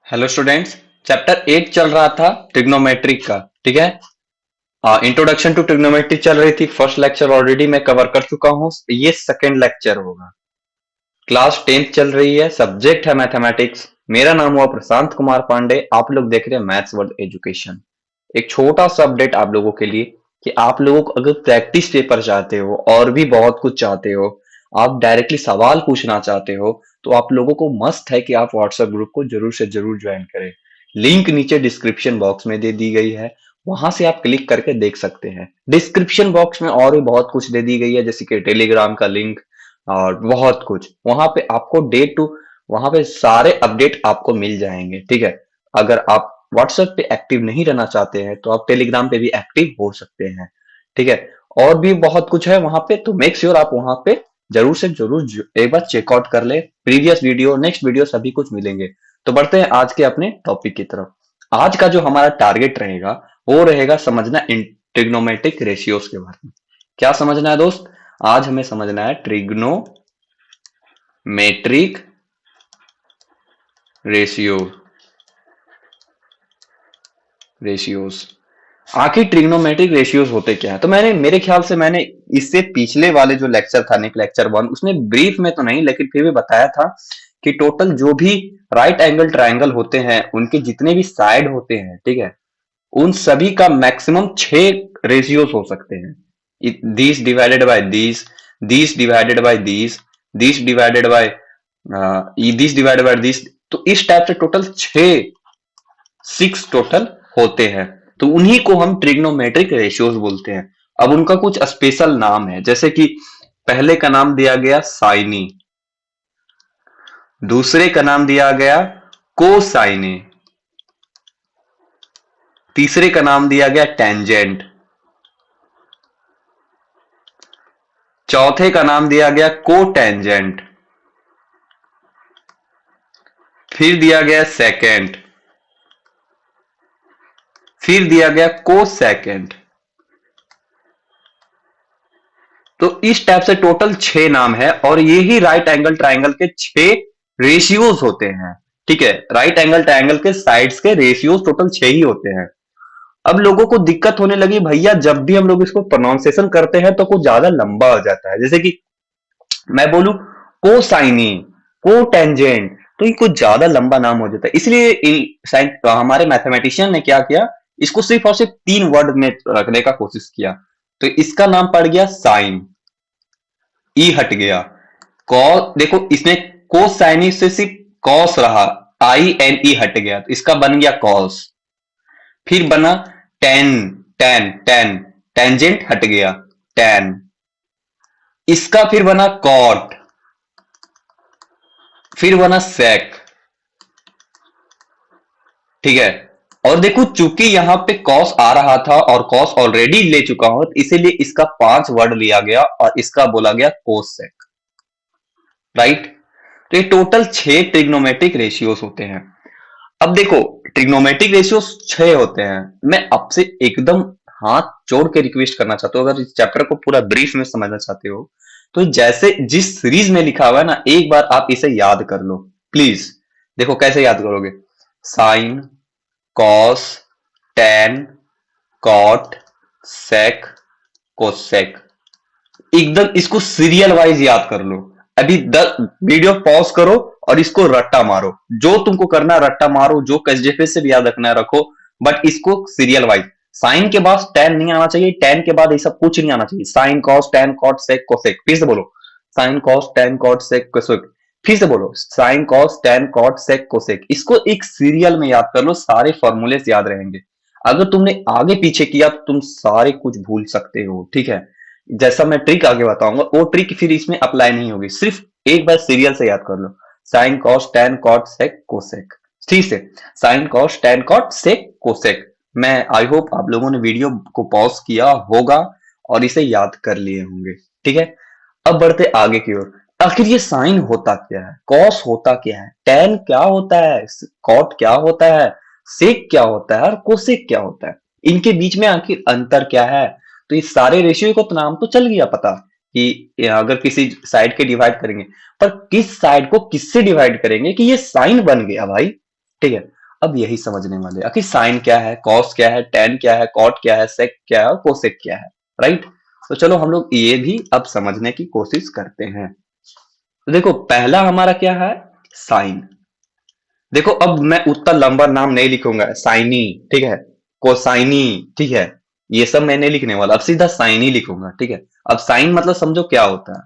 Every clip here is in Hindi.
Hello students. चैप्टर 8 चल रहा था ट्रिग्नोमेट्रिक का। ठीक है, इंट्रोडक्शन टू ट्रिग्नोमेट्री चल रही थी। फर्स्ट लेक्चर ऑलरेडी मैं कवर कर चुका हूं, ये सेकंड लेक्चर होगा। क्लास 10th चल रही है, सब्जेक्ट है मैथमेटिक्स। मेरा नाम हुआ प्रशांत कुमार पांडे, आप लोग देख रहे हैं मैथ्स वर्ल्ड एजुकेशन। एक छोटा सा अपडेट आप लोगों के लिए कि आप लोगों को अगर प्रैक्टिस पेपर चाहते हो और भी बहुत कुछ चाहते हो, आप डायरेक्टली सवाल पूछना चाहते हो, तो आप लोगों को मस्ट है कि आप व्हाट्सएप ग्रुप को जरूर से जरूर ज्वाइन करें। लिंक नीचे डिस्क्रिप्शन बॉक्स में दे दी गई है, वहां से आप क्लिक करके देख सकते हैं। डिस्क्रिप्शन बॉक्स में और भी बहुत कुछ दे दी गई है, जैसे कि टेलीग्राम का लिंक और बहुत कुछ। वहां पे आपको डे टू वहां पे सारे अपडेट आपको मिल जाएंगे। ठीक है, अगर आप व्हाट्सएप पे एक्टिव नहीं रहना चाहते हैं तो आप टेलीग्राम पे भी एक्टिव हो सकते हैं। ठीक है, और भी बहुत कुछ है वहां पे, तो मेक श्योर आप वहां पे जरूर से जरूर एक बार चेकआउट कर ले। प्रीवियस वीडियो, नेक्स्ट वीडियो सभी कुछ मिलेंगे। तो बढ़ते हैं आज के अपने टॉपिक की तरफ। आज का जो हमारा टारगेट रहेगा वो रहेगा समझना ट्रिग्नोमेट्रिक रेशियोज के बारे में। क्या समझना है दोस्त? आज हमें समझना है ट्रिग्नोमेट्रिक रेशियो रेशियोज। आखिर ट्रिग्नोमेट्रिक रेशियोज होते क्या है? तो मेरे ख्याल से मैंने इससे पिछले वाले जो लेक्चर था, लेक्चर 1, उसमें ब्रीफ में तो नहीं लेकिन फिर भी बताया था कि टोटल जो भी राइट एंगल ट्रायंगल होते हैं, उनके जितने भी साइड होते हैं, ठीक है, उन सभी का मैक्सिमम 6 रेशियोज हो सकते हैं। This divided by this divided by this divided by this divided by this. तो इस टाइप से टोटल 6 टोटल होते हैं। तो उन्हीं को हम ट्रिग्नोमेट्रिक रेशियोज बोलते हैं। अब उनका कुछ स्पेशल नाम है, जैसे कि पहले का नाम दिया गया साइनी, दूसरे का नाम दिया गया कोसाइनी, तीसरे का नाम दिया गया टेंजेंट, चौथे का नाम दिया गया कोटेंजेंट, फिर दिया गया सेकेंड, फिर दिया गया कोसेकेंड। तो इस टाइप से टोटल 6 नाम है और ये ही राइट एंगल ट्रायंगल के 6 रेशियोज होते हैं। ठीक है, राइट एंगल ट्रायंगल के साइड्स के रेशियोज टोटल 6 ही होते हैं। अब लोगों को दिक्कत होने लगी, भैया जब भी हम लोग इसको प्रोनाउंसिएशन करते हैं तो कुछ ज्यादा लंबा हो जाता है। जैसे कि मैं बोलूं कोसाइनी, कोटेंजेंट, तो ये कुछ ज्यादा लंबा नाम हो जाता है। इसलिए हमारे मैथमेटिशियन ने क्या किया, इसको सिर्फ और सिर्फ 3 वर्ड में रखने का कोशिश किया। तो इसका नाम पड़ गया साइन, ई हट गया। कॉस, देखो इसने कोसाइनी से सिर्फ कॉस रहा, आई एन ई हट गया, तो इसका बन गया कॉस। फिर बना टेन, टेंजेंट हट गया, टेन। इसका फिर बना कॉट, फिर बना सेक। ठीक है, और देखो चूंकि यहां पे कॉस आ रहा था और कॉस ऑलरेडी ले चुका हूं, इसीलिए इसका 5 वर्ड लिया गया और इसका बोला गया कोसेक। राइट, तो ये टोटल 6 ट्रिग्नोमेट्रिक रेशियोज होते हैं। अब देखो ट्रिग्नोमेट्रिक रेशियोज 6 होते हैं। मैं आपसे एकदम हाथ जोड़ के रिक्वेस्ट करना चाहता हूं, अगर इस चैप्टर को पूरा ब्रीफ में समझना चाहते हो तो जैसे जिस सीरीज में लिखा हुआ है ना, एक बार आप इसे याद कर लो प्लीज। देखो कैसे याद करोगे, sign, cos, tan, cot, sec, cosec. एकदम इसको सीरियल वाइज याद कर लो। अभी वीडियो पॉज करो और इसको रट्टा मारो, जो तुमको करना है रट्टा मारो, जो कैसे से भी याद रखना है रखो, बट इसको सीरियल वाइज। साइन के बाद टेन नहीं आना चाहिए, टेन के बाद ये सब कुछ नहीं आना चाहिए। Sine cos tan cot sec cosec, फिर से बोलो sine cos tan cot sec cosec, फिर से बोलो sine cos tan cot sec cosec. इसको एक सीरियल में याद कर लो, सारे फॉर्मूले याद रहेंगे। अगर तुमने आगे पीछे किया तो तुम सारे कुछ भूल सकते हो। ठीक है, जैसा मैं ट्रिक आगे बताऊंगा वो ट्रिक फिर इसमें अप्लाई नहीं होगी। सिर्फ एक बार सीरियल से याद कर लो, sine cos tan cot sec cosec. ठीक है, sine cos tan cot sec cosec. मैं आई होप आप लोगों ने वीडियो को पॉज किया होगा और इसे याद कर लिए होंगे। ठीक है, अब बढ़ते आगे की ओर। आखिर ये साइन होता क्या है, कॉस होता क्या है, टेन क्या होता है, कॉट क्या होता है, सेक क्या होता है और कोसेक क्या होता है, इनके बीच में आखिर अंतर क्या है? तो ये सारे रेशियो को तो नाम तो चल गया पता कि अगर किसी साइड के डिवाइड करेंगे, पर किस साइड को किससे डिवाइड करेंगे कि ये साइन बन गया भाई। ठीक है, अब यही समझने वाले आखिर साइन क्या है, कॉस क्या है, टेन क्या है, कॉट क्या है, सेक क्या है और कोसेक क्या है, राइट। तो चलो हम लोग ये भी अब समझने की कोशिश करते हैं। तो देखो पहला हमारा क्या है, साइन। देखो अब मैं उतना लंबा नाम नहीं लिखूंगा, साइनी, ठीक है, कोसाइनी, ठीक है, ये सब मैं नहीं लिखने वाला, अब सीधा साइन ही लिखूंगा, ठीक है। अब साइन मतलब समझो क्या होता है।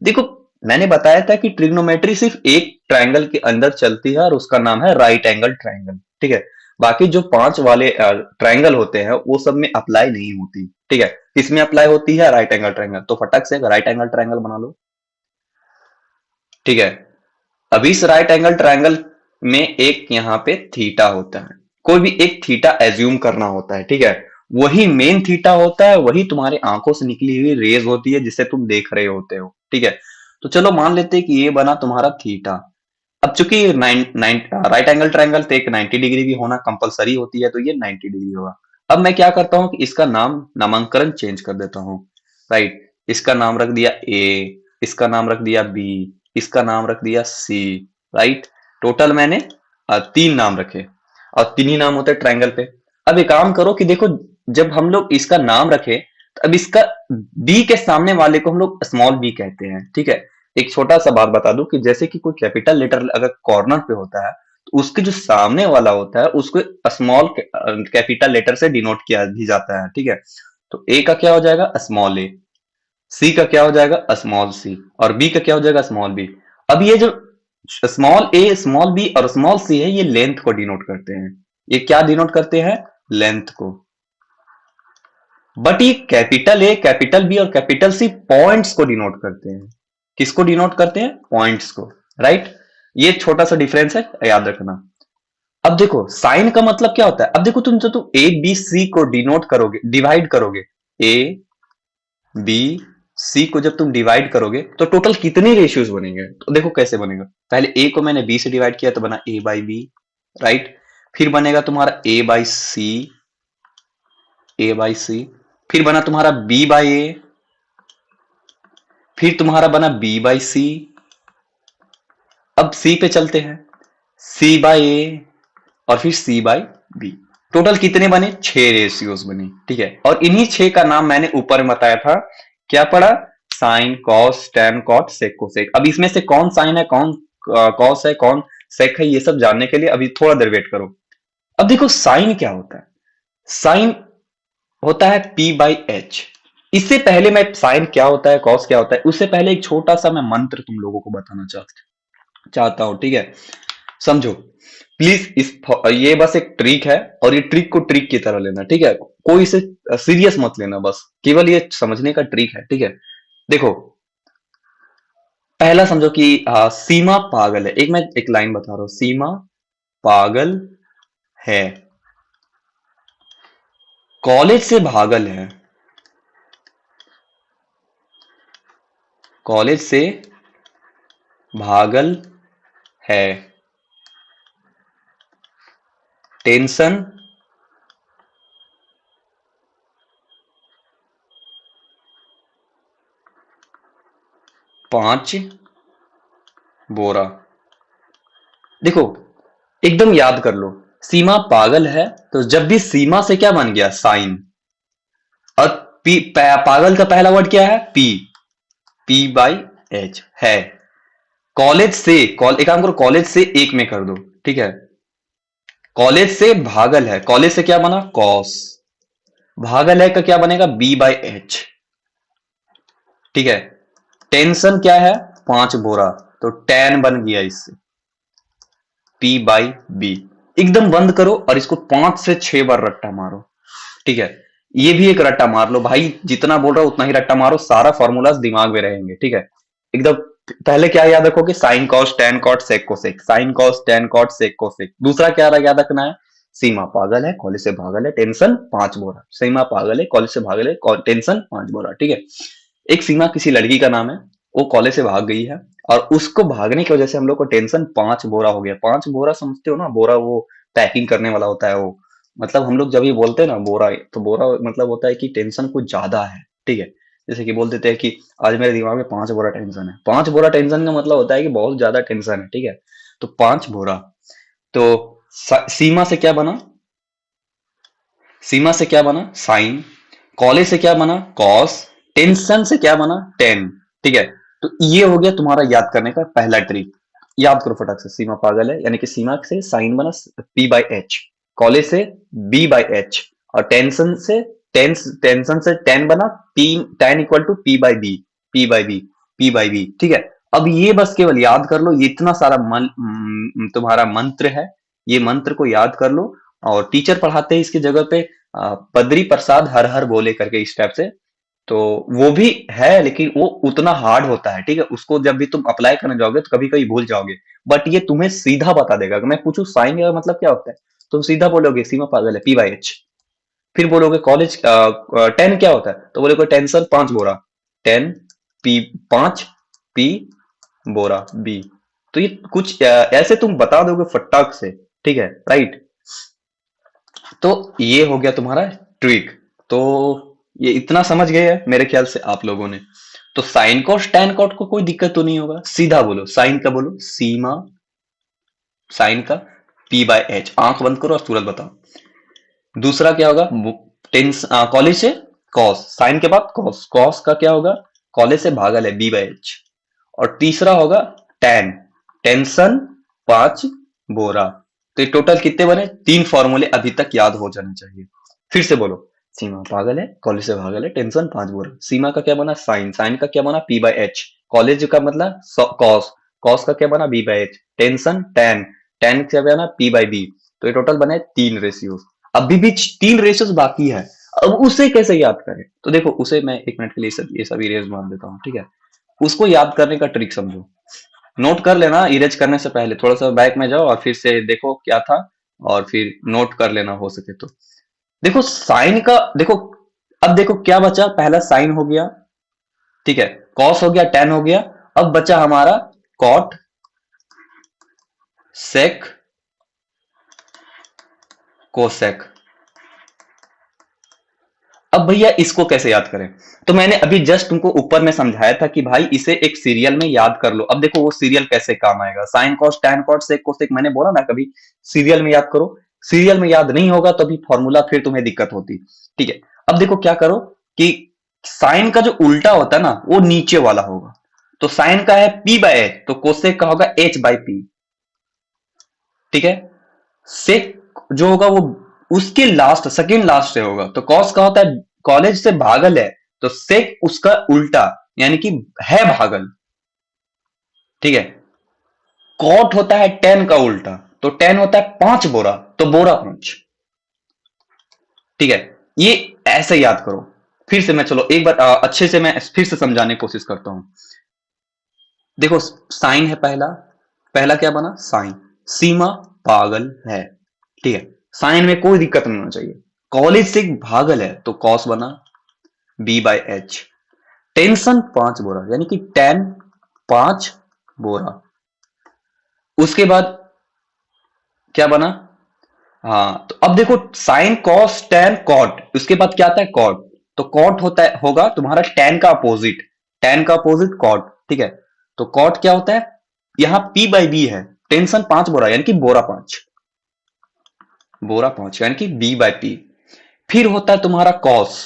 देखो मैंने बताया था कि ट्रिग्नोमेट्री सिर्फ एक ट्रायंगल के अंदर चलती है और उसका नाम है राइट एंगल ट्रायंगल, ठीक है। बाकी जो 5 वाले ट्रायंगल होते हैं वो सब में अप्लाई नहीं होती, ठीक है। किसमें अप्लाई होती है, राइट एंगल ट्रायंगल। तो फटक से राइट एंगल ट्रायंगल बना लो, ठीक है। अब इस राइट एंगल ट्रायंगल में एक यहाँ पे थीटा होता है, कोई भी एक थीटा एज्यूम करना होता है, ठीक है। वही मेन थीटा होता है, वही तुम्हारे आंखों से निकली हुई रेज होती है जिसे तुम देख रहे होते हो, ठीक है। तो चलो मान लेते हैं कि ये बना तुम्हारा थीटा। अब चूंकि राइट एंगल ट्रायंगल तो एक 90 डिग्री की होना कंपलसरी होती है, तो ये 90 डिग्री होगा। अब मैं क्या करता हूं कि इसका नामांकन चेंज कर देता हूं, राइट। इसका नाम रख दिया ए, इसका नाम रख दिया बी, इसका नाम रख दिया सी, राइट। टोटल मैंने 3 नाम रखे और 3 ही नाम होते हैं ट्रायंगल पे। अब एक काम करो कि देखो जब हम लोग इसका नाम रखे तो अब इसका बी के सामने वाले को हम लोग स्मॉल बी कहते हैं, ठीक है। एक छोटा सा बात बता दूं कि जैसे कि कोई कैपिटल लेटर अगर कॉर्नर पे होता है तो उसके जो सामने वाला होता है उसको स्मॉल कैपिटल लेटर से डिनोट किया भी जाता है, ठीक है। तो ए का क्या हो जाएगा, स्मॉल ए। सी का क्या हो जाएगा, स्मॉल सी। और बी का क्या हो जाएगा, स्मॉल बी। अब ये जो स्मॉल ए, स्मॉल बी और स्मॉल सी है, ये लेंथ को डिनोट करते हैं। ये क्या डिनोट करते हैं, लेंथ को। बट ये कैपिटल ए, कैपिटल बी और कैपिटल सी पॉइंट्स को डिनोट करते हैं। किसको डिनोट करते हैं, पॉइंट्स को, राइट। ये छोटा सा डिफरेंस है, याद रखना। अब देखो साइन का मतलब क्या होता है। अब देखो तुम ए बी सी को डिनोट करोगे, डिवाइड करोगे, ए बी सी को जब तुम डिवाइड करोगे तो टोटल कितने रेशियोज बनेंगे, तो देखो कैसे बनेगा। पहले ए को मैंने बी से डिवाइड किया तो बना ए बाई बी, राइट। फिर बनेगा तुम्हारा ए बाई सी, ए बाई सी। फिर बना तुम्हारा बी बाई ए, फिर तुम्हारा बना बी बाई सी। अब सी पे चलते हैं, सी बाई ए और फिर सी बाई बी। टोटल कितने बने, 6 रेशियोज बने, ठीक है। और इन्हीं 6 का नाम मैंने ऊपर में बताया था, क्या पड़ा, sine cos tan cot sec cosec. अब इसमें से कौन साइन है, कौन कॉस है, कौन सेक है, ये सब जानने के लिए अभी थोड़ा देर वेट करो। अब देखो साइन क्या होता है, साइन होता है पी बाई एच। इससे पहले मैं साइन क्या होता है, कॉस क्या होता है, उससे पहले एक छोटा सा मैं मंत्र तुम लोगों को बताना चाहता हूं, ठीक है। समझो प्लीज, ये बस एक ट्रिक है और ये ट्रिक को ट्रिक की तरह लेना, ठीक है। कोई इसे सीरियस मत लेना, बस केवल ये समझने का ट्रिक है, ठीक है। देखो पहला समझो कि सीमा पागल है। मैं एक लाइन बता रहा हूं, सीमा पागल है, कॉलेज से भागल है, कॉलेज से भागल है, टेंशन पांच बोरा। देखो एकदम याद कर लो, सीमा पागल है तो जब भी सीमा से क्या बन गया, साइन। और पागल का पहला वर्ड क्या है, पी, पी बाई एच है। कॉलेज से, एक काम करो, कॉलेज से एक में कर दो, ठीक है। कॉलेज से भागल है, कॉलेज से क्या बना, कॉस। भागल है का क्या बनेगा, बी बाई एच, ठीक है। टेंशन क्या है, 5 बोरा, तो टेन बन गया इससे, पी बाई बी। एकदम बंद करो और इसको 5 से 6 बार रट्टा मारो, ठीक है। ये भी एक रट्टा मार लो भाई, जितना बोल रहा हूं उतना ही रट्टा मारो, सारा फॉर्मूलाज दिमाग में रहेंगे, ठीक है। एकदम पहले क्या याद रखोगे, sine cos tan cot sec cosec, sine cos tan cot sec cosec. दूसरा क्या याद रखना है, सीमा पागल है, कॉलेज से भागल है, टेंशन 5 बोरा। सीमा पागल है, कॉलेज से भागल है, टेंशन 5 बोरा, ठीक है। एक सीमा किसी लड़की का नाम है, वो कॉलेज से भाग गई है और उसको भागने की वजह से हम लोग को टेंशन 5 बोरा हो गया। 5 बोरा समझते हो ना, बोरा वो पैकिंग करने वाला होता है वो। मतलब हम लोग जब ये बोलते हैं ना बोरा, तो बोरा मतलब होता है कि टेंशन कुछ ज्यादा है, ठीक है। जैसे कि बोल देते हैं कि आज मेरे दिमाग में 5 बोरा टेंशन है। 5 बोरा टेंशन का मतलब होता है कि बहुत ज्यादा टेंशन है, ठीक है। तो 5 बोरा, तो सीमा से क्या बना, सीमा से क्या बना साइन, कॉलेज से क्या बना कॉस, टेंशन से क्या बना टेन। ठीक है, तो ये हो गया तुम्हारा याद करने का पहला ट्रिक। याद करो फटाक से, सीमा पागल है यानी कि सीमा से साइन बना पी बाई एच, कॉलेज से बी बाई एच, और टेंशन से टेन बना P, tan equal to P by B, P by B, P by B. ठीक है, अब ये बस केवल याद कर लो, ये इतना सारा तुम्हारा मंत्र है, ये मंत्र को याद कर लो। और टीचर पढ़ाते हैं इसकी जगह पे बद्री प्रसाद हर हर बोले करके इस टाइप से, तो वो भी है लेकिन वो उतना हार्ड होता है। ठीक है, उसको जब भी तुम अप्लाई करने जाओगे तो कभी कभी भूल जाओगे, बट ये तुम्हें सीधा बता देगा। अगर मैं पूछूं साइन का मतलब क्या होता है, तुम सीधा बोलोगे सीमा पागल है पी बाई एच। फिर बोलोगे कॉलेज टेन क्या होता है, तो बोलोगे टेंशन पांच बोरा, टेन पी पांच पी बोरा बी। तो ये कुछ ऐसे तुम बता दोगे फटाक से। ठीक है, राइट। तो ये हो गया तुम्हारा ट्रिक। तो ये इतना समझ गए हैं मेरे ख्याल से आप लोगों ने। तो साइन कॉस टैन कॉट को कोई दिक्कत तो नहीं होगा, सीधा बोलो साइन का बोलो सीमा, साइन का पी बाय एच, आंख बंद करो और सूरत बताओ। दूसरा क्या होगा, टेंस कॉलेज से कॉस, साइन के बाद कॉस, कॉस का क्या होगा कॉलेज से भागल है बी बाय एच। और तीसरा होगा टैन, टेंशन पांच बोरा। तो ये टोटल कितने बने, तीन फॉर्मूले अभी तक याद हो जाने चाहिए। फिर से बोलो, सीमा पागल है कॉलेज से भागल है टेंशन पांच बोरा, सीमा का क्या बना साइन, साइन का क्या बना पी बाय एच, कॉलेज का मतलब कॉस, कॉस का क्या बना B by H, tension tan, tan क्या बना पी बाय बी। तो ये टोटल बने तीन रेशियोज। अभी भी तीन रेशियोज बाकी है, अब उसे कैसे याद करें, तो देखो उसे मैं एक मिनट के लिए ये सब इरेज मार देता हूँ। ठीक है, उसको याद करने का ट्रिक समझो, नोट कर लेना इरेज करने से पहले, थोड़ा सा बैक में जाओ और फिर से देखो क्या था, और फिर नोट कर लेना हो सके तो। देखो साइन का देखो, अब देखो क्या बचा, पहला साइन हो गया, ठीक है, कॉस हो गया, टेन हो गया, अब बचा हमारा कॉट, सेक, कोसेक। अब भैया इसको कैसे याद करें, तो मैंने अभी जस्ट तुमको ऊपर में समझाया था कि भाई इसे एक सीरियल में याद कर लो। अब देखो वो सीरियल कैसे काम आएगा, sine cos tan cot sec cosec, मैंने बोला ना कभी सीरियल में याद करो। सीरियल में याद नहीं होगा तो अभी फॉर्मूला फिर तुम्हें दिक्कत होती। ठीक है, अब देखो क्या करो कि साइन का जो उल्टा होता है ना वो नीचे वाला होगा, तो साइन का है पी बाय एच, तो कोसेक का होगा एच बाई पी। ठीक है, सेक जो होगा वो उसके लास्ट सेकंड लास्ट से होगा, तो कॉस का होता है कॉलेज से भागल है, तो सेक उसका उल्टा यानी कि है भागल। ठीक है, कॉट होता है टेन का उल्टा, तो टेन होता है पांच बोरा, तो बोरा पांच। ठीक है, ये ऐसे याद करो। फिर से मैं चलो एक बार अच्छे से मैं फिर से समझाने की कोशिश करता हूं। देखो साइन है पहला, पहला क्या बना साइन, सीमा पागल है। ठीक है, साइन में कोई दिक्कत नहीं होना चाहिए, कॉलेज से भागल है तो कॉस बना बी बाई एच, टेंशन पांच बोरा यानी कि टेन पांच बोरा। उसके बाद क्या बना, हाँ तो अब देखो साइन कॉस टेन कॉट, उसके बाद क्या आता है कॉट, तो कॉट होता है होगा तुम्हारा टेन का अपोजिट, टेन का अपोजिट कॉट। ठीक है, तो कॉट क्या होता है, यहां पी बाई बी है, टेंशन पांच बोरा यानी कि बोरा पांच, बोरा पांच यानी कि बी बाई पी। फिर होता है तुम्हारा कॉस,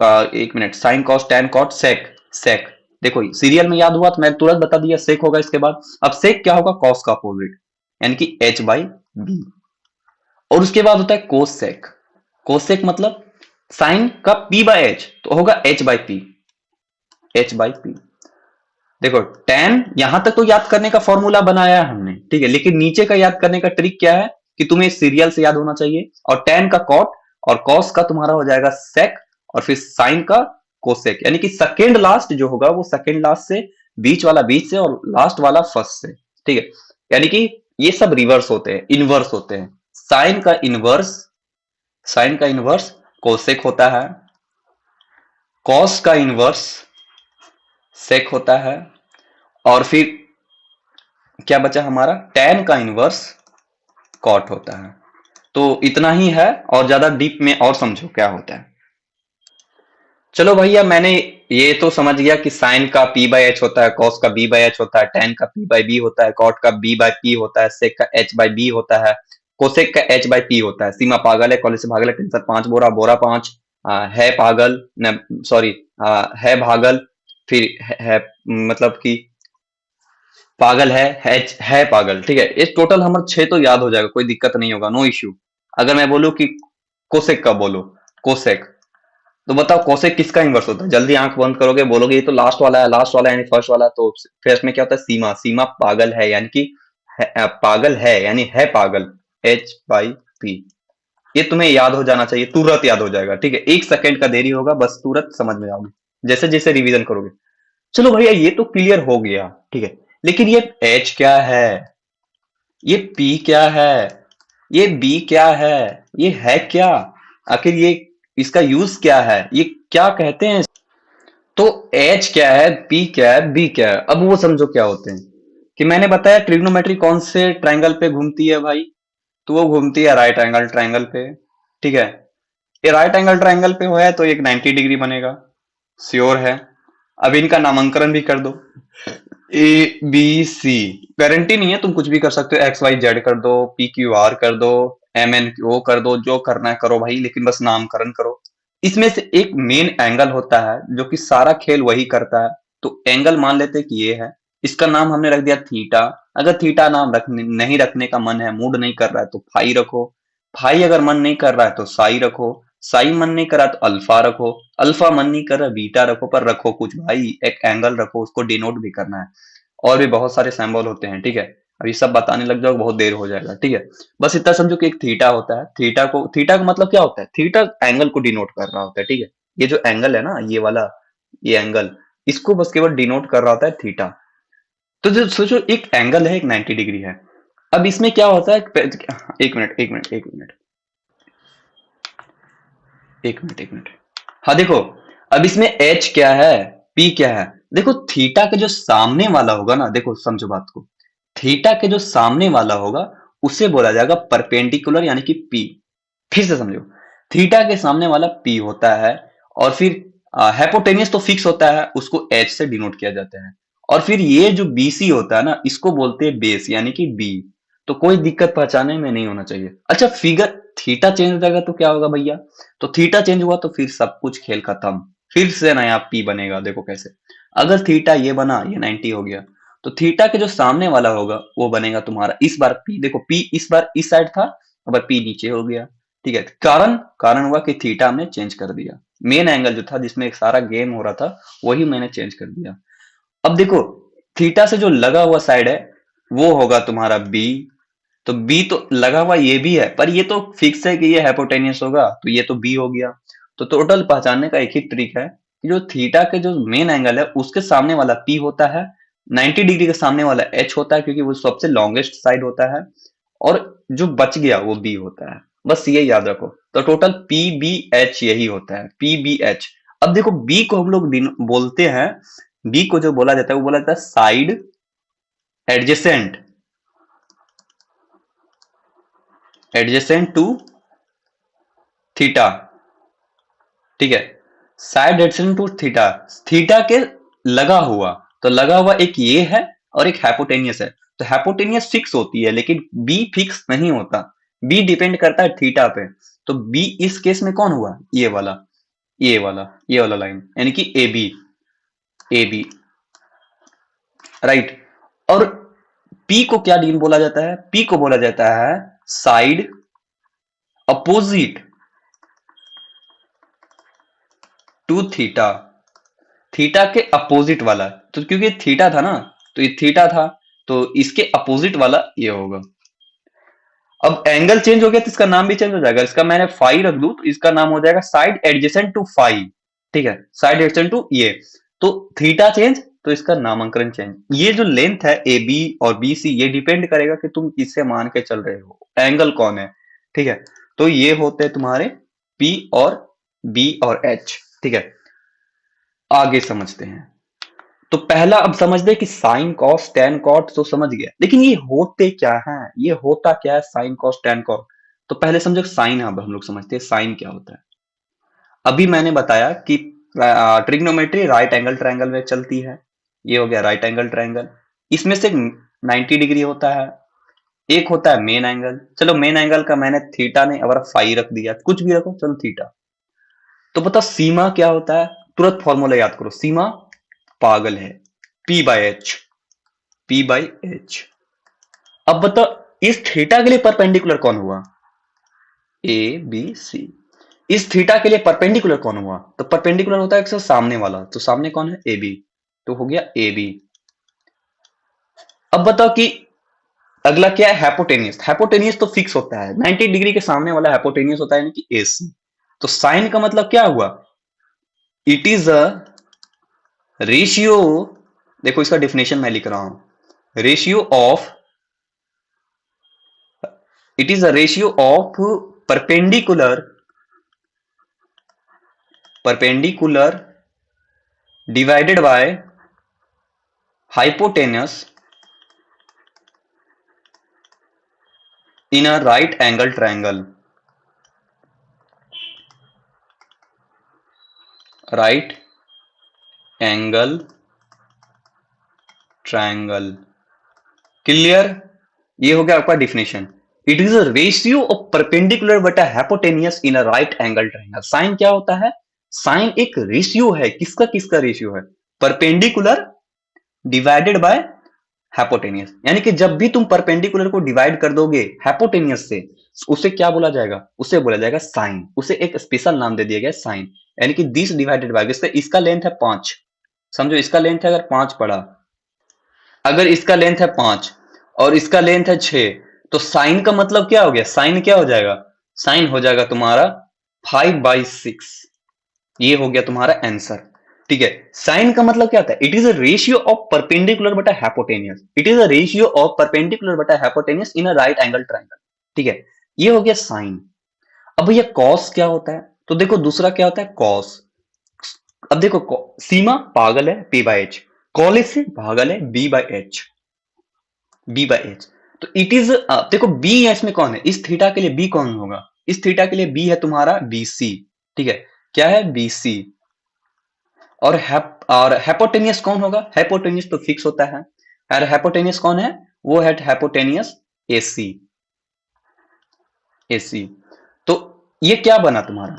एक minute, sine cos tan cot sec, sec देखो सीरियल में याद हुआ तो मैं तुरंत बता दिया सेक होगा इसके बाद। अब सेक क्या होगा कॉस का अपोजिट यानी कि एच बाई बी। और उसके बाद होता है कोसेक, कोसेक मतलब साइन का पी बाई एच, तो होगा H by P, H by P. देखो टेन यहां तक तो याद करने का फॉर्मूला बनाया है हमने, ठीक है, लेकिन नीचे का याद करने का ट्रिक क्या है कि तुम्हें सीरियल से याद होना चाहिए, और टेन का कॉट और कॉस का तुम्हारा हो जाएगा सेक, और फिर साइन का कोसेक यानी कि सेकेंड लास्ट जो होगा वो सेकेंड लास्ट से, बीच वाला बीच से, और लास्ट वाला फर्स्ट से। ठीक है, यानी कि ये सब रिवर्स होते हैं, इनवर्स होते हैं। साइन का इनवर्स, साइन का इनवर्स कोसेक होता है, कॉस का इनवर्स सेक होता है, और फिर क्या बचा हमारा टैन का इनवर्स कॉट होता है। तो इतना ही है, और ज्यादा डीप में और समझो क्या होता है। चलो भैया मैंने ये तो समझ गया कि साइन का पी बाई एच होता है, कॉस का बी बाई एच होता है, टैन का पी बाई बी होता है, कॉट का बी बाई पी होता है, सेक का एच बाई बी होता है। कोसेक का एच बाई पी होता है। सीमा पागल है, कॉलेज से भागल है, टेंशन 5 बोरा, बोरा 5, है पागल, सॉरी, है भागल, फिर है मतलब कि पागल है पागल। ठीक है, इस टोटल हमारे 6 तो याद हो जाएगा, कोई दिक्कत नहीं होगा, नो इश्यू। अगर मैं बोलूं कि कोसेक का बोलो, कोसेक, तो बताओ कोसेक किसका इनवर्स होता है? जल्दी आंख बंद करोगे, बोलोगे ये तो लास्ट वाला है, लास्ट वाला यानी फर्स्ट वाला, तो फर्स्ट में क्या होता है? सीमा, सीमा पागल है यानी कि पागल है यानी है पागल, एच बाई पी। ये तुम्हें याद हो जाना चाहिए, तुरंत याद हो जाएगा। ठीक है, 1 सेकंड का देरी होगा, बस तुरंत समझ में आओगे जैसे जैसे रिवीजन करोगे। चलो भैया ये तो क्लियर हो गया, ठीक है, लेकिन ये एच क्या है, ये पी क्या है, ये बी क्या ये है क्या, आखिर ये इसका यूज क्या है, ये क्या कहते हैं? तो एच क्या है, पी क्या है, बी क्या है? अब वो समझो क्या होते हैं कि मैंने बताया ट्रिग्नोमेट्री कौन से ट्रायंगल पे घूमती है भाई, तो वो घूमती है राइट एंगल ट्रायंगल पे। ठीक है, ये राइट एंगल ट्रायंगल पे हो है तो एक 90 डिग्री बनेगा, श्योर है। अब इनका नामांकन भी कर दो, ए बी सी, गारंटी नहीं है, तुम कुछ भी कर सकते हो, एक्स वाई जेड कर दो, पी क्यू आर कर दो, एम एन क्यू कर दो, जो करना है करो भाई, लेकिन बस नामकरण करो। इसमें से एक मेन एंगल होता है जो कि सारा खेल वही करता है, तो एंगल मान लेते कि ये है, इसका नाम हमने रख दिया थीटा। अगर थीटा नाम रखने नहीं रखने का मन है, मूड नहीं कर रहा है, तो फाई रखो। फाई अगर मन नहीं कर रहा है तो साई रखो। साई मन नहीं कर रहा तो अल्फा रखो। अल्फा मन नहीं कर रहा बीटा रखो, पर रखो कुछ भाई, एक एंगल रखो, उसको डिनोट भी करना है। और भी बहुत सारे सिंबल होते हैं, ठीक है, अब ये सब बताने लग जाओ बहुत देर हो जाएगा। ठीक है, बस इतना समझो कि एक थीटा होता है, थीटा का मतलब क्या होता है? थीटा एंगल को डिनोट कर रहा होता है। ठीक है, ये जो एंगल है ना, ये वाला, ये एंगल, इसको बस केवल डिनोट कर रहा होता है थीटा। तो जो सोचो एक एंगल है, एक 90 डिग्री है। अब इसमें क्या होता है, एक मिनट, हाँ देखो, अब इसमें एच क्या है, पी क्या है? देखो थीटा के जो सामने वाला होगा ना, देखो समझो बात को, थीटा के जो सामने वाला होगा उसे बोला जाएगा परपेंडिकुलर यानी कि पी। फिर से समझो, थीटा के सामने वाला पी होता है, और फिर हाइपोटेनियस तो फिक्स होता है, उसको एच से डिनोट किया जाता है। और फिर ये जो बीसी होता है ना, इसको बोलते हैं बेस यानी कि बी। तो कोई दिक्कत पहचाने में नहीं होना चाहिए। अच्छा, फिगर थीटा चेंज हो जाएगा तो क्या होगा भैया? तो थीटा चेंज हुआ तो फिर सब कुछ खेल खत्म, फिर से नया पी बनेगा। देखो कैसे, अगर थीटा ये बना, ये 90 हो गया, तो थीटा के जो सामने वाला होगा वो बनेगा तुम्हारा इस बार पी। देखो पी इस बार इस साइड था, अब पी नीचे हो गया। ठीक है, कारण कारण हुआ कि थीटा हमने चेंज कर दिया, मेन एंगल जो था जिसमें एक सारा गेम हो रहा था वही मैंने चेंज कर दिया। अब देखो, थीटा से जो लगा हुआ साइड है वो होगा तुम्हारा बी। तो बी तो लगा हुआ ये भी है, पर ये तो फिक्स है कि ये हाइपोटेनियस होगा, तो ये तो बी हो गया। तो टोटल पहचानने का एक ही ट्रिक है कि जो थीटा के जो मेन एंगल है उसके सामने वाला पी होता है, 90 डिग्री के सामने वाला एच होता है क्योंकि वो सबसे लॉन्गेस्ट साइड होता है, और जो बच गया वो बी होता है। बस ये याद रखो, तो टोटल पी बी एच यही होता है, पी बी एच। अब देखो बी को हम लोग बोलते हैं, बी को जो बोला जाता है वो बोला जाता है side adjacent, adjacent to theta. ठीक है, side adjacent to theta, theta के लगा हुआ, तो लगा हुआ एक ये है और एक हाइपोटेनियस है। तो हाइपोटेनियस फिक्स होती है लेकिन बी फिक्स नहीं होता, बी डिपेंड करता है थीटा पे। तो बी इस केस में कौन हुआ? ये वाला, ये वाला लाइन यानी कि A B, A B, right. और पी को क्या डीन बोला जाता है? पी को बोला जाता है side opposite to theta, theta के अपोजिट वाला। तो क्योंकि थीटा था ना, तो ये थीटा था, तो इसके अपोजिट वाला ये होगा। अब एंगल चेंज हो गया तो इसका नाम भी चेंज हो जाएगा, इसका मैंने फाई रख दूं तो इसका नाम हो जाएगा साइड एडजेसेंट टू फाई। ठीक है, साइड एडजेसेंट टू ये, तो थीटा चेंज तो इसका नामांकन चेंज। ये जो लेंथ है ए बी और बी सी, ये डिपेंड करेगा कि तुम किससे मान के चल रहे हो, एंगल कौन है। ठीक है, तो ये होते हैं तुम्हारे पी और बी और एच। ठीक है, आगे समझते हैं। तो पहला अब समझ दे कि साइन कॉस टेन कॉट तो समझ गया, लेकिन ये होते क्या है, ये होता क्या है साइन कॉस टेन कॉट? तो पहले समझो साइन, अब हम लोग समझते हैं साइन क्या होता है। अभी मैंने बताया कि ट्रिग्नोमेट्री राइट एंगल ट्रायंगल में चलती है, ये हो गया राइट एंगल ट्रायंगल, इसमें से 90 डिग्री होता है, एक होता है मेन एंगल, चलो मेन एंगल का मैंने थीटा नहीं अगर फाई रख दिया, कुछ भी रखो, चलो थीटा। तो बताओ सीमा क्या होता है, तुरंत फॉर्मूला याद करो, सीमा पागल है, P by H, P by H. अब बताओ इस थीटा के लिए परपेंडिकुलर कौन हुआ, ए बी सी। इस थीटा के लिए परपेंडिकुलर कौन हुआ, तो परपेंडिकुलर होता है एक सामने वाला, तो सामने कौन है, ए बी, तो हो गया ए बी। अब बताओ कि अगला क्या है, हाइपोटेनियस। हाइपोटेनियस तो फिक्स होता है, 90 डिग्री के सामने वाला हाइपोटेनियस होता है, यानी कि एसी। तो साइन का मतलब क्या हुआ, इट इज अ रेशियो, देखो इसका डेफिनेशन मैं लिख रहा हूं, ratio of, it is a ratio of perpendicular, perpendicular divided by hypotenuse in a right angle triangle, right angle triangle. Clear, ये हो गया आपका definition. It is a ratio of perpendicular बटा hypotenuse in a right angle triangle. Sine क्या होता है, साइन एक रेशियो है, किसका किसका रेशियो है, परपेंडिकुलर डिवाइडेड बाय हाइपोटेनियस। यानी कि जब भी तुम परपेंडिकुलर को डिवाइड कर दोगे हाइपोटेनियस से, उसे क्या बोला जाएगा, उसे बोला जाएगा साइन, उसे एक स्पेशल नाम दे दिया गया साइन। यानी कि दिस डिवाइडेड बाय, जैसे इसका लेंथ है 5, समझो इसका लेंथ है अगर 5 पड़ा, अगर इसका लेंथ है 5 और इसका लेंथ है 6, तो साइन का मतलब क्या हो गया, साइन क्या हो जाएगा, साइन हो जाएगा तुम्हारा 5/6। ये हो गया तुम्हारा आंसर। ठीक है, साइन का मतलब क्या होता है, it is a ratio of perpendicular बटा hypotenuse, it is a ratio of perpendicular बटा hypotenuse in a right angle triangle. ठीक है, ये हो गया साइन। अब भैया कॉस क्या होता है, तो देखो दूसरा क्या होता है कॉस। अब देखो सीमा पागल है पी बाई एच, कॉलेज से भागल है B by H, B by H. तो इट इज, देखो बी इसमें कौन है, इस थीटा के लिए बी कौन होगा, इस थीटा के लिए बी है तुम्हारा बी सी। ठीक है, क्या है बी सी। और हाइपोटेनियस कौन होगा, हाइपोटेनियस तो फिक्स होता है, और हाइपोटेनियस कौन है, वो है हाइपोटेनियस एसी, एसी। तो ये क्या बना तुम्हारा,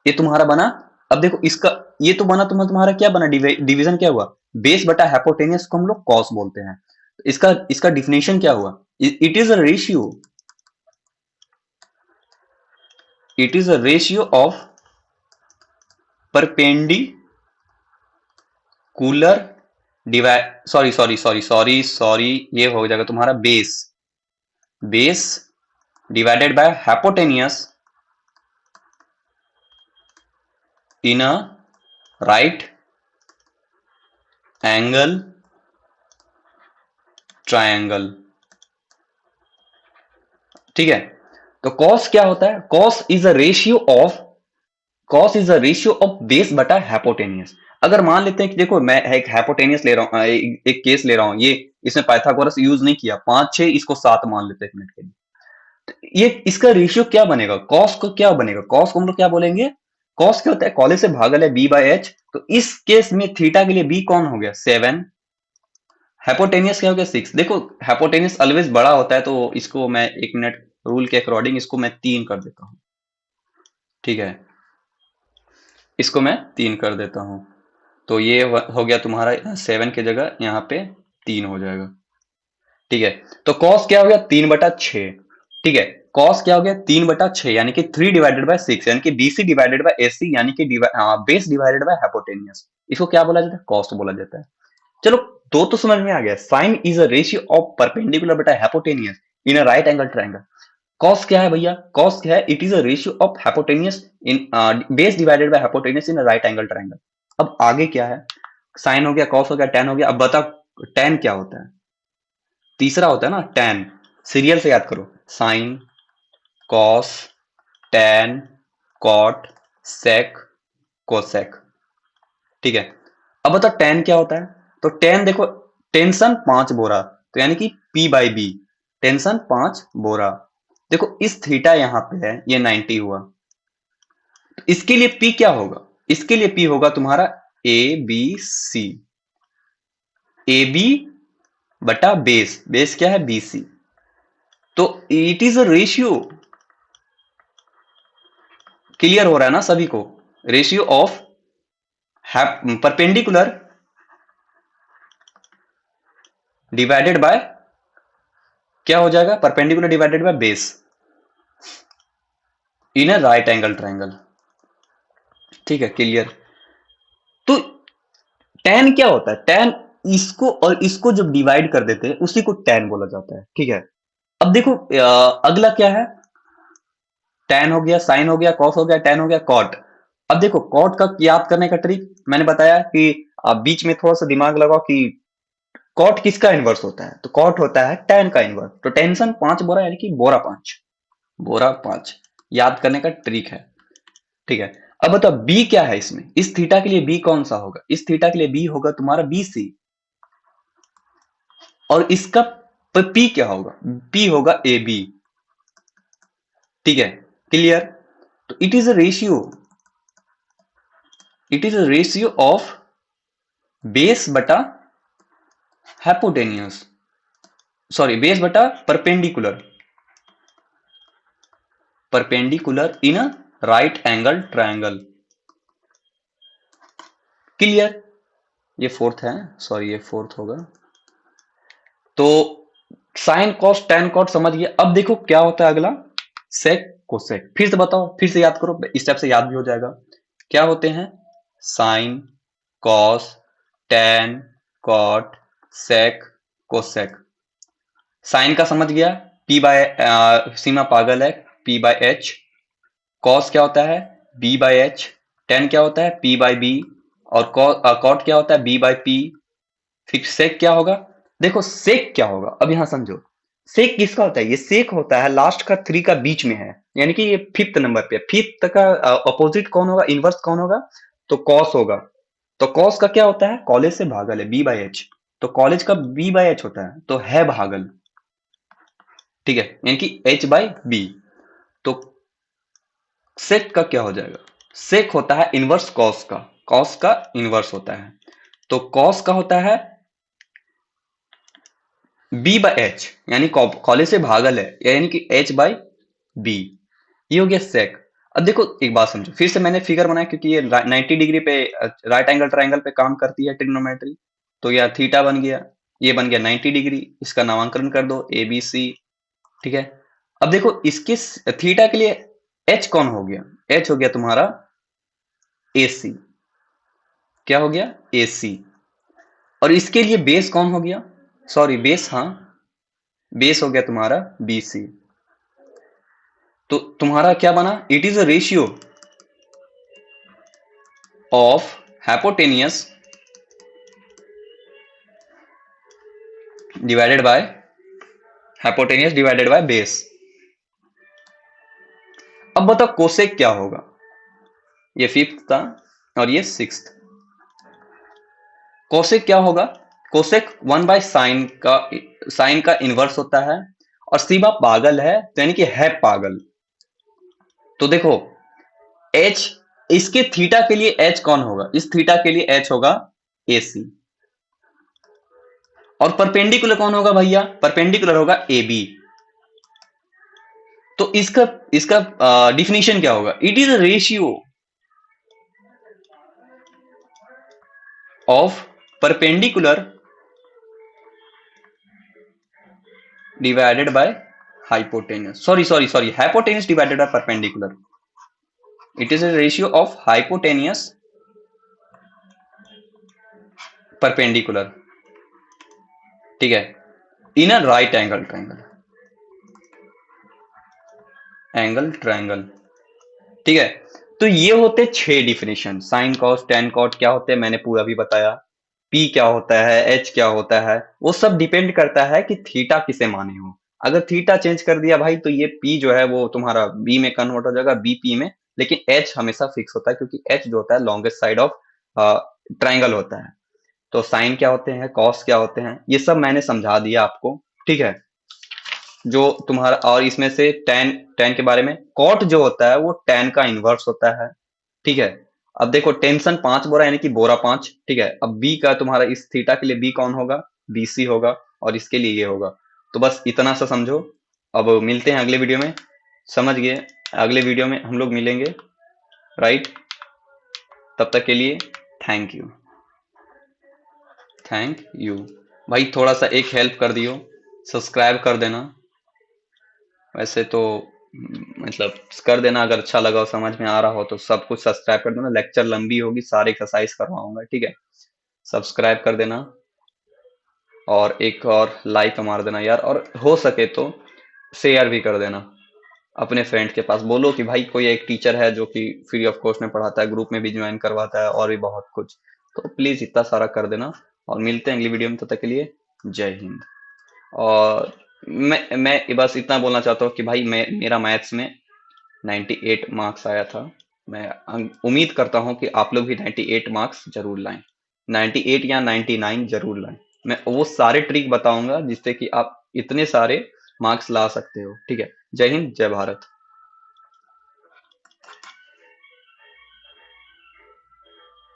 ये तुम्हारा बना, अब देखो इसका, ये तो बना तुम्हारा क्या बना, डिवीजन क्या हुआ, बेस बटा हाइपोटेनियस को हम लोग कॉस बोलते हैं। तो इसका इसका डिफिनेशन क्या हुआ, it is a ratio, it is a ratio of perpendicular divide, sorry, ये हो जाएगा तुम्हारा base, base divided by hypotenuse in a right angle triangle. ठीक है, तो कॉस क्या होता है, cos is a ratio of, cos is a ratio of base बटा हाइपोटेनियस। अगर मान लेते हैं कि देखो मैं एक हाइपोटेनियस ले रहा हूं, एक केस ले रहा हूं, ये इसमें पाइथागोरस यूज नहीं किया, 5 6 इसको 7 मान लेते हैं एक मिनट के लिए, तो ये इसका रेशियो क्या बनेगा, कॉस को क्या बनेगा, कॉस को हम लोग क्या बोलेंगे, कॉस क्या होता है, कॉलेज से भागल है बी बाई एच, तो इस केस में थीटा के लिए बी कौन हो गया 7, हाइपोटेनियस क्या हो गया 6। देखो हाइपोटेनियस ऑलवेज बड़ा होता है, तो इसको मैं एक मिनट रूल के अकॉर्डिंग इसको मैं 3 कर देता हूं। ठीक है, इसको मैं 3 कर देता हूं, तो ये हो गया तुम्हारा 7 की जगह यहाँ पे 3 हो जाएगा। ठीक है, तो कॉस क्या हो गया 3/6। ठीक है, कॉस क्या हो गया 3/6, यानी कि 3/6, यानी कि बीसी डिवाइडेड बाय एसी, यानी कि बेस डिवाइडेड बाय हाइपोटेनियस। इसको क्या बोला जाता है, कॉस्ट बोला जाता है। चलो दो तो समझ में आ गया, sine is a ratio of perpendicular बटा hypotenuse in a right angle triangle. Cos क्या है भैया, कॉस क्या है, it is a ratio of hypotenuse in base divided by hypotenuse in a right angle triangle. अब आगे क्या है, साइन हो गया, कॉस हो गया, टेन हो गया। अब बताओ टेन क्या होता है, तीसरा होता है ना टेन, सीरियल से याद करो, sign, cos, tan, cot, sec, cosec. ठीक है, अब बताओ टेन क्या होता है, तो टेन देखो, टेंशन 5 बोरा, तो यानी कि पी बाई बी, टेंशन 5 बोरा। देखो इस थीटा यहां पे है, ये 90 हुआ, तो इसके लिए पी क्या होगा, इसके लिए पी होगा तुम्हारा A B C, A B बटा बेस, बेस क्या है बी सी, तो it is a ratio, clear हो रहा है ना सभी को? Ratio of perpendicular divided by, क्या हो जाएगा, perpendicular divided by base in a right angle triangle. ठीक है, क्लियर। तो tan क्या होता है? tan इसको और इसको जब डिवाइड कर देते हैं उसी को tan बोला जाता है। ठीक है, अब देखो अगला क्या है, tan हो गया, sin हो गया, cos हो गया, tan हो गया, cot। अब देखो cot का याद करने का ट्रिक मैंने बताया कि आप बीच में थोड़ा सा दिमाग लगाओ कि कॉट किसका इनवर्स होता है, तो कॉट होता है tan का इनवर्स। तो टेंशन 5 बोरा यानी कि बोरा 5, बोरा 5 याद करने का ट्रिक है। ठीक है, अब बताओ बी क्या है इसमें, इस थीटा के लिए बी कौन सा होगा? इस थीटा के लिए बी होगा तुम्हारा बी सी, और इसका पी क्या होगा? पी होगा ए बी। ठीक है, क्लियर। तो it is a ratio, it is a ratio of base बटा हाइपोटेन्यूस, सॉरी बेस बटा perpendicular, perpendicular in a right angle triangle. Clear, ये फोर्थ है, सॉरी ये फोर्थ होगा। तो साइन कॉस टैन कॉट समझ गया। अब देखो क्या होता है अगला, सेक कोसेक। फिर से बताओ, फिर से याद करो, इस टाइप से याद भी हो जाएगा। क्या होते हैं? Sign, cos, tan, cot, sec, cosec. Sign का समझ गया, पी बाय, सीमा पागल है, पी बाय एच। कॉस क्या होता है? B by H. टैन क्या होता है? P by B. और कॉट क्या होता है? B by P. फिर सेक क्या होगा? देखो सेक क्या होगा, अब यहां समझो, सेक किसका होता है? ये सेक होता है लास्ट का 3 का बीच में है, यानी कि ये फिफ्थ नंबर पे, फिफ्थ का अपोजिट कौन होगा, इनवर्स कौन होगा? तो कॉस होगा। तो कॉस का क्या होता है? कॉलेज से भागल है, बी बाई एच। तो कॉलेज का बी बाई एच होता है, तो है भागल। ठीक है, यानी कि एच बाई बी। तो सेक का क्या हो जाएगा? सेक होता है इनवर्स कॉस का, कॉस का इनवर्स होता है। तो कॉस का होता है बी बाई एच, यानी कॉलेज से भागल है, यानी कि एच बाई बी। ये हो गया सेक। अब देखो एक बात समझो, फिर से मैंने फिगर बनाया क्योंकि ये 90 डिग्री पे राइट एंगल ट्रायंगल पे काम करती है ट्रिग्नोमेट्री। तो यह थीटा बन गया, ये बन गया 90 डिग्री, इसका नामांकन कर दो ए बी सी। ठीक है, अब देखो इसके थीटा के लिए एच कौन हो गया? एच हो गया तुम्हारा ए सी। क्या हो गया? ए सी। और इसके लिए बेस कौन हो गया? सॉरी बेस, हाँ बेस हो गया तुम्हारा बी सी। तो तुम्हारा क्या बना? It is a ratio of hypotenuse divided by, hypotenuse divided by base. अब बताओ कोसेक क्या होगा? ये फिफ्थ था और ये सिक्स्थ। कोसेक क्या होगा? कोसेक 1 बाय साइन का, साइन का इनवर्स होता है। और सीबा पागल है, तो यानी कि है पागल। तो देखो एच, इसके थीटा के लिए एच कौन होगा? इस थीटा के लिए एच होगा ए सी। और परपेंडिकुलर कौन होगा भैया? परपेंडिकुलर होगा ए बी। तो इसका इसका डिफिनीशन क्या होगा? It is a ratio of perpendicular divided by hypotenuse, sorry hypotenuse divided by perpendicular. It is a ratio of hypotenuse perpendicular. ठीक है, in a right angle triangle, angle triangle. ठीक है, तो ये होते 6 definition. Sine cos tan cot क्या होते हैं मैंने पूरा भी बताया। पी क्या होता है, एच क्या होता है, वो सब डिपेंड करता है कि थीटा किसे माने हो। अगर थीटा चेंज कर दिया भाई तो ये पी जो है वो तुम्हारा बी में कन्वर्ट हो जाएगा, बी पी में। लेकिन एच हमेशा फिक्स होता है, क्योंकि एच जो होता है लॉन्गेस्ट साइड ऑफ ट्राइंगल होता है। तो साइन क्या होते हैं, कॉस क्या होते हैं, ये सब मैंने समझा दिया आपको। ठीक है, जो तुम्हारा, और इसमें से टेन, टेन के बारे में, कॉट जो होता है वो टेन का इनवर्स होता है। ठीक है, अब देखो टेंशन 5 बोरा यानी कि बोरा 5। ठीक है, अब बी का तुम्हारा इस थीटा के लिए बी कौन होगा? बीसी होगा, और इसके लिए ये होगा। तो बस इतना सा समझो, अब मिलते हैं अगले वीडियो में, समझ गए, अगले वीडियो में हम लोग मिलेंगे, राइट। तब तक के लिए थैंक यू, थैंक यू। भाई थोड़ा सा एक हेल्प कर दियो, सब्सक्राइब कर देना, वैसे तो मतलब कर देना, अगर अच्छा लगा हो, समझ में आ रहा हो तो सब कुछ सब्सक्राइब कर देना। लेक्चर लंबी होगी, सारे एक्सरसाइज करवाऊंगा, ठीक है। सब्सक्राइब कर देना और एक और लाइक मार देना यार, और हो सके तो शेयर भी कर देना अपने फ्रेंड के पास। बोलो कि भाई कोई एक टीचर है जो कि फ्री ऑफ कॉस्ट में पढ़ाता है, ग्रुप में भी ज्वाइन करवाता है और भी बहुत कुछ, तो प्लीज इतना सारा कर देना। और मिलते हैं अगली वीडियो में, तब तक के लिए जय हिंद। और मैं बस इतना बोलना चाहता हूँ कि भाई मेरा मैथ्स में 98 मार्क्स आया था। मैं उम्मीद करता हूँ कि आप लोग भी 98 मार्क्स जरूर लाएं, 98 या 99 जरूर लाएं। मैं वो सारे ट्रिक बताऊंगा जिससे कि आप इतने सारे मार्क्स ला सकते हो, ठीक है। जय हिंद, जय भारत।